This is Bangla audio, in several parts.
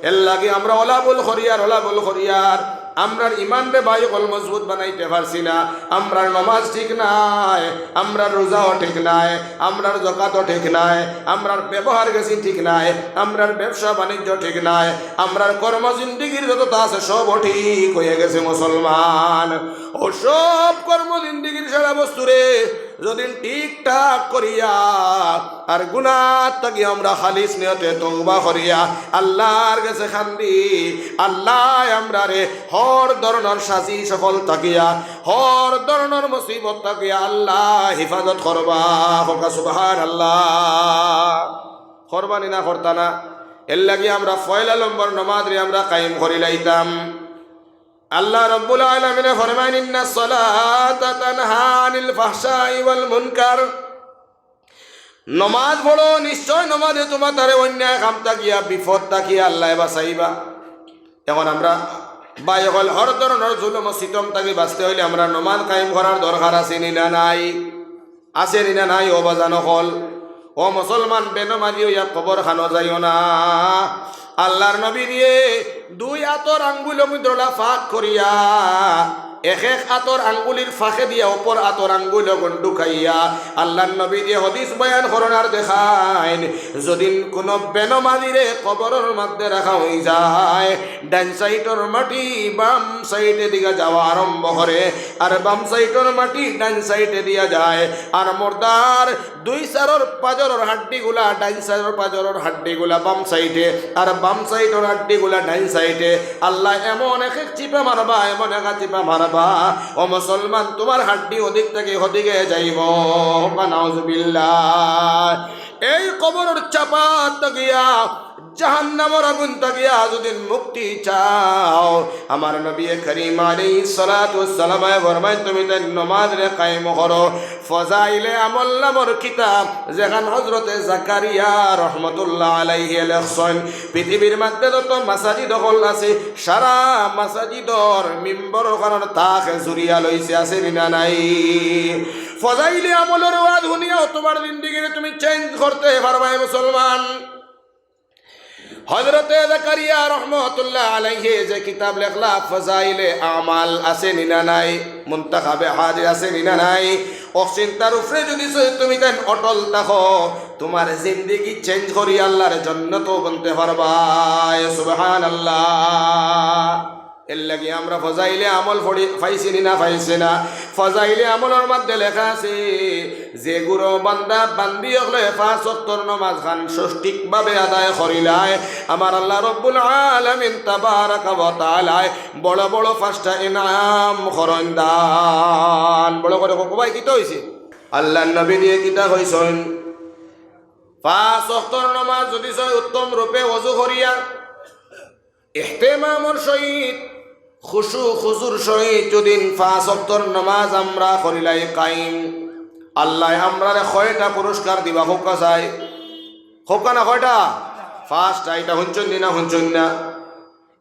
এর লাগে আমরা ওলাবুল খরিয়ার আমরার ইমান রে ভাই কল মজবুত বানাইতে পারছি না। আমরার নামাজ ঠিক নাই, আমরার রোজাও ঠিক নাই, আমরার যাকাতও ঠিক নাই, আমরার ব্যবহার গেছি ঠিক নাই, আমরার ব্যবসা বাণিজ্য ঠিক নাই, আমরার কর্ম জিন্দিগির যত আছে সব ঠিক হয়ে গেছে মুসলমান। ও সব কর্ম জিন্দিগির সারা বস্তুরে যদি ঠিকঠাক করিয়া আর গুনাহ থাকি আমরা খালিস নিয়তে তওবা করিয়া আল্লাহর কাছে খান্দি, আল্লাহ আমরা রে হর ধরনের সাজি সফল থাকিয়া হর ধরনের মুসিবত থাকিয়া আল্লাহ হিফাজত করবা। সুবহানাল্লাহ। করবানি না করতা না? এর লাগি আমরা পয়লা নম্বর নমাজ রে আমরা কায়েম করি লাইতাম। আল্লাহ রাব্বুল আলামিন ফরমায় ইন্নাস সালাতা তানহা আনিল ফাহশাই ওয়াল মুনকার। নমাজ পড়ো, নিশ্চয় নমাজে তোমার তারে অন্যায় কাম তাকিয়া বিপদ তাকিয়া আল্লাহ বাঁচাইবা। এখন আমরা বাই হল হর ধরনের জুলুম ও সিতম তাকে বাঁচতে হইলে আমরা নমাজ কায়েম করার দরকার আছে না নাই? আছে না নাই? ও বাজানো হল ও মুসলমান, বেনমাজি হইয়া কবর খানো যাইও না। আল্লাহর নবী দিয়ে দুই হাতর আঙ্গুল মুদ্রলা ফাঁক করিয়া এক এক আতর আঙ্গুলির ফাঁকে দিয়া অপর আতর আঙ্গুল ঢুকাইয়া আল্লাহর নবী দিয়ে হাদিস বয়ান করনার দেখাইন, যদি কোনো বেনমাজিরে কবরের মধ্যে রাখা হয়ে যায়, ডান সাইডের মাটি বাম সাইডে দিকে যাওয়া আরম্ভ করে, আর বাম সাইডের মাটি ডান সাইডে দিয়া যায়, আর মুর্দার দুই সারর পাজরের হাড্ডিগুলা ডান সাইডের পাজরের হাড্ডিগুলা বাম সাইডে, আর বাম সাইডের হাড্ডিগুলা ডান সাইডে। আল্লাহ এমন এক এক চিপা মারবা, এমন এক চিপা মারবা, ও মুসলমান তোমার হাড্ডি ওদিক থেকে ওদিকে যাইব। নাউজুবিল্লাহ। এই কবরের চাপা তাকিয়া জাহান্নামের আগুন তাকিয়া যদি মুক্তি চাও, আমার নবী করিম আলাইহিস সালাতু ওয়াস সালাম ফরমায় তুমি তাই নামাজ রে কায়েম করো। ফজাইলে আমল নামর কিতাব যেখান হযরতে জাকারিয়া রাহমাতুল্লাহ আলাইহি লেখছেন, পৃথিবীর মধ্যে যত মাসাজিদ হল আছে সারা মাসাজিদর মিম্বরের কারণে তাকে জুরিয়া লইছে, আছে না নাই? ফজাইলে আমলের ওয়াজ শুনিয়াও তোমার জিন্দেগিরে তুমি চেঞ্জ করতে পারবা মুসলমান। হযরতে জাকারিয়া রাহমাতুল্লাহ আলাইহি যে কিতাব লেখলা ফজাইলে আমাল, আছে না নাই? মুনতাখাবে হাদিস আছে না নাই? ও চিন্তার উপরে যদি তুমি কেন অটল থাকো, তোমার জিন্দেগি চেঞ্জ করি আল্লাহর জান্নাত বনতে পারবা। সুবহানাল্লাহ। এর লাগি আমরা ফজাইলে আমল পাইছি না পাইছি না? ফজাইলে আমলের মধ্যে লেখা আছে যে গুরু বান্দা বান্দি হলে 5 ওয়াক্তর নামাজ খান সঠিকভাবে আদায় করিলায়, আমার আল্লাহ রব্বুল আলামিন তাবারাকা ওয়া তাআলা বড় বড় 5টা ইনাম করেন দান। বড় করে কবাই কিতা হইছে? আল্লাহর নবী দিয়ে কিতা কইছেন 5 ওয়াক্তর নামাজ যদি উত্তম রূপে ওযু করিয়া ইহতিমামর সহিত খুশু খুজুর সহিত যদি 5 ওয়াক্তর নামাজ আমরা করিলাই কায়েম, আল্লাহ আমরা কয়টা পুরস্কার দিবা হোকা চাই? হোকা না কয়টা? 5টা। এটা শুনছেন না শুনছেন না?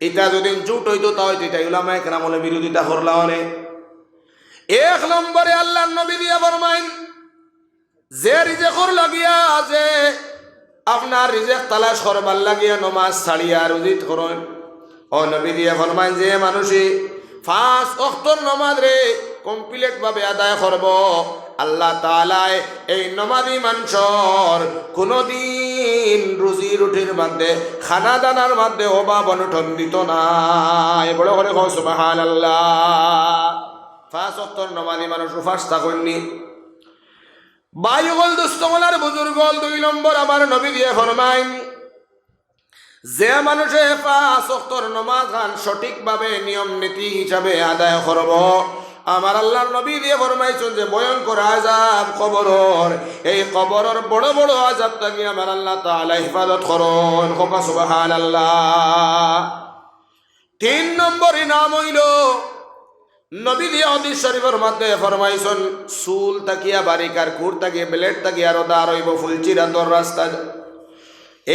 এটা যদি জুট হইতো তাও এটা উলামায়ে কেরামলে বিরোধিতা করলা অনেক। 1 নম্বরে আল্লাহর নবী দিয়া ফরমাইন যে রিজেকর লাগিয়া যে আপনার রিজেক তালাশ করবার লাগিয়া নমাজ ছাড়িয়া রুজিত করেন, ও নবী দিয়ে ফরমাইন যে মানুষই 5 ওয়াক্তর নামাজ রে কমপ্লিট ভাবে আদায় করব, আল্লাহ তাআলা এই নমাজি মানুষের কোনদিন রুজি রুটির মধ্যে খানা দানার মধ্যে অভাব অনটন দিত না। বড় করে কও সুবহানাল্লাহ। 5 ওয়াক্তর নমাজি মানুষ উপাস থাকেননি। বায়ুগল দুস্তমলার বুজুর্গল 2 নম্বর আমার নবী দিয়ে ফরমাইন যে মানুষে 5 ওয়াক্তর নামাজ খান সঠিকভাবে নিয়ম নীতি হিসাবে আদায় করব, আমার আল্লাহর নবী দিয়ে ফরমাইছেন যে ভয়ঙ্কর আযাব কবরের, এই কবরের বড় বড় আযাব থেকে আমার আল্লাহ তাআলা হিফাজত করুন। সুবহানাল্লাহ। 3 নম্বর ইনাম হইল নবী দিয়ে হাদিস শরীফের মধ্যে ফরমাইছেন চুল তাকিয়া বারিকার কুর তাকিয়া ব্লেড তাকিয়া রোদা রইব ফুলচিরাতর রাস্তা।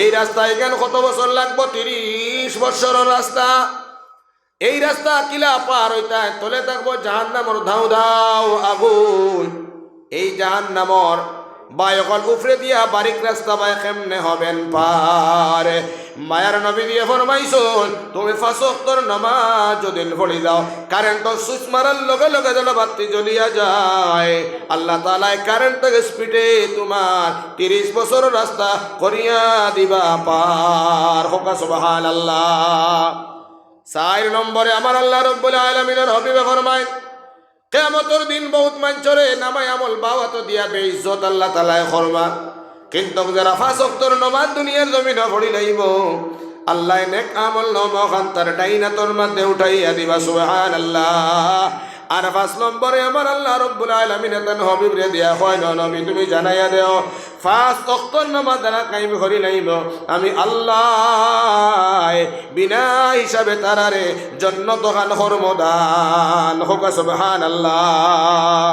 এই রাস্তা এখানে কত বছর লাগবো? 30 বছরের রাস্তা। এই রাস্তা কিলা পার হইতা তলে থাকবো জাহান্নামর ধাউ ধাউ আগুন। এই জাহান্নামর বাই অকল উফরে দিয়া বারিক রাস্তা বাই কেমনে হবেন পার মায়ার নবী দিয়ে ফরমাইছুন তুমি 5 ওয়াক্তের নামাজ যদি পড়ি যাও কারেন্ট সুইচ মারার লগে লগে যেন বাতি জ্বলিয়া যায় আল্লাহ তাআলা কারেন্টের স্পিডে তোমার 30 বছর রাস্তা করিয়া দিবা পার হোক সুবহানাল্লাহ 4 নম্বরে আমার আল্লাহ রাব্বুল আলামিনের হাবিবে ফরমায় কিয়ামতের দিন বহুত মানুষরে নামায় আমল বাওয়াত দিয়া বেইজ্জত আল্লাহ তাআলা করবা কিন্তু যারা 5 ওয়াক্তের নামাজ দুনিয়ার জমিনে পড়ি লইব আল্লাহ নেক আমল নামা খান তার ডাইনা তোর মধ্যে উঠাইয়া দিবা সুবহানাল্লাহ আর 5 নম্বরে আমার আল্লাহ রাব্বুল আলামিন তান হাবিব রে দিয়া কয় নবী তুমি জানাইয়া দেও 5 ওয়াক্তের নামাজ যারা কায়েম করি লইব আমি আল্লাহ বিনা হিসাবে তারারে জান্নাত খান হরমদান হোক সুবহানাল্লাহ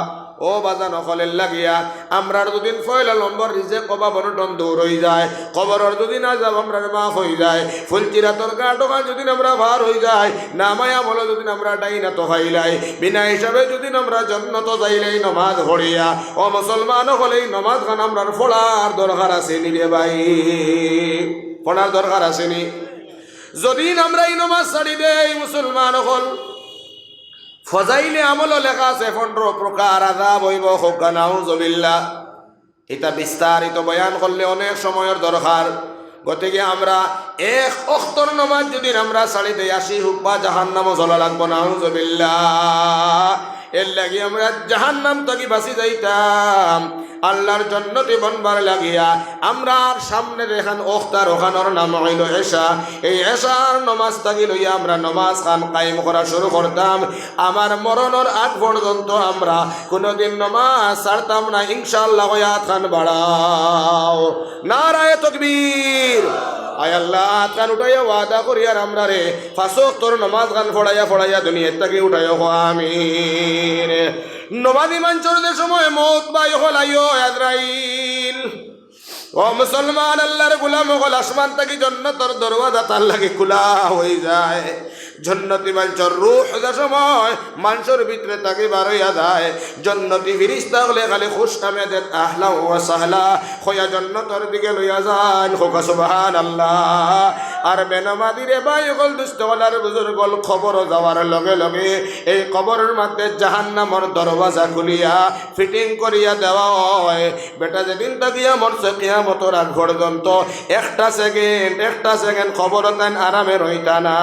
ও বাজান হলের লাগিয়া আমরার দুদিন ফয়লা নম্বর রিজে কবা বনটন দূর হয়ে যায় কবরের দুদিন আজাব আমরার মাফ হয়ে যায় ফুলচিরাতর গাটকা যদি আমরা ভার হয়ে যায় নামায়া বলে যদি আমরা ডাইনা তো খাইলাই বিনা হিসাবে যদি আমরা জন্নত যাইলাই নমাজ পড়িয়া ও মুসলমান হলেই নমাজ খান আমরার ফোড়ার দরকার আছে নি রে ভাই ফোড়ার দরকার আছে নি যদি আমরা এই নমাজ ছাড়ি দেই মুসলমান হল ফজাইলে আমল লেখা আছে 15 প্রকার আযাব হইব হোক নাউযুবিল্লাহ এটা বিস্তারিত বয়ান করলে অনেক সময়ের দরকার গতিকে আমরা 1 ওয়াক্তের নামাজ যদি আমরা ছাড়ি দেই 80 হোক বা জাহান্নামও জ্বলা লাগবো নাউযুবিল্লাহ এর লাগি আমরা জাহান্নাম থেকে বাঁচি যাইতাম আল্লাহর জান্নাতে বনবার লাগিয়া আমরা সামনে দেখান ওখতার ওখানোর নাম হইল এশা এই এশার নামাজ থাকি লইয়া আমরা নামাজ খান কায়েম করা শুরু করতাম আমার মরণের আগ পর্যন্ত আমরা কোনোদিন নামাজ ছাড়তাম না ইনশাআল্লাহ হায়াত খান বাড়াও নারায়ে তাকবীর আয় আল্লাহ কান উঠাইয়া ওয়াদা করি আর আমরা রে 5 ওয়াক্তের নামাজ গান ফড়াইয়া দুনিয়া থেকে উঠাইয়া আমিন নমাজি মানুষের সময় মৌত বাই হল আইও আজরাইল ও মুসলমান আল্লাহর গোলাম হল আসমান থেকে জান্নাতের দরওয়াজা তার লাগে খোলা হয়ে যায় জান্নাতি মানুষের রূহ যা সময় মানুষের ভিতরে তাকে বার হইয়া যায় জান্নাতি ফেরেশতা হলে খালি খুশ নামে দেন আহলা ওয়া সাহলা হইয়া জান্নাতের দিকে লইয়া যান হোক সুবহানাল্লাহ আর বেনামাজি রে ভাই হল দুষ্ট হলার বুজুর্গ হল খবর যাওয়ার লগে লগে এই কবরের মধ্যে জাহান্নামের দরওয়াজা খুলিয়া ফিটিং করিয়া দেওয়া হয় বেটা যেদিন তাকিয়া মরছে কিয়ামতের আগ পর্যন্ত একটা সেকেন্ড খবর দেন আরামে রইতা না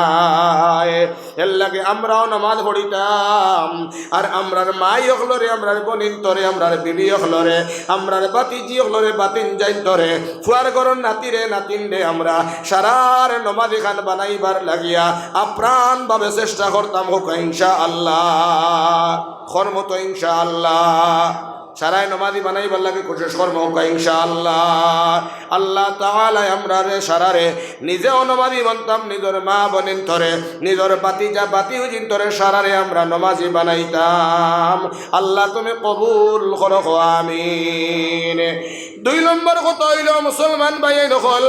এর লাগে আমরাও নামাজ পড়িতাম আর আমরার মাই হলরে আমরার বনিন তরে আমরার বিবি হলরে আমরার বাতিজি হলরে বাতিন যাইন তরে ফুয়ার গরন নাতিরে নাতিন রে আমরা সারার নমাজ খান বানাইবার লাগিয়া আপ্রাণ ভাবে চেষ্টা করতাম হোক ইনশাআল্লাহ কর্মত ইনশাআল্লাহ সারাই নমাজি বানাইবার লাগে কোশিশ করব হোক ইনশাআল্লাহ আল্লাহ তাআলা আমরা রে সারারে নিজেও নমাজি বানতাম নিজের মা বনিন ধরে নিজের বাতিজা বাতি হুজিন ধরে সারারে আমরা নমাজি বানাইতাম আল্লাহ তুমি কবুল করো আমিন 2 নম্বর কথা হইল মুসলমান ভাই নকল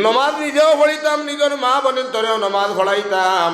নমাজ নিজেও পড়িতাম নিজের মা বনিন ধরেও নমাজ পড়াইতাম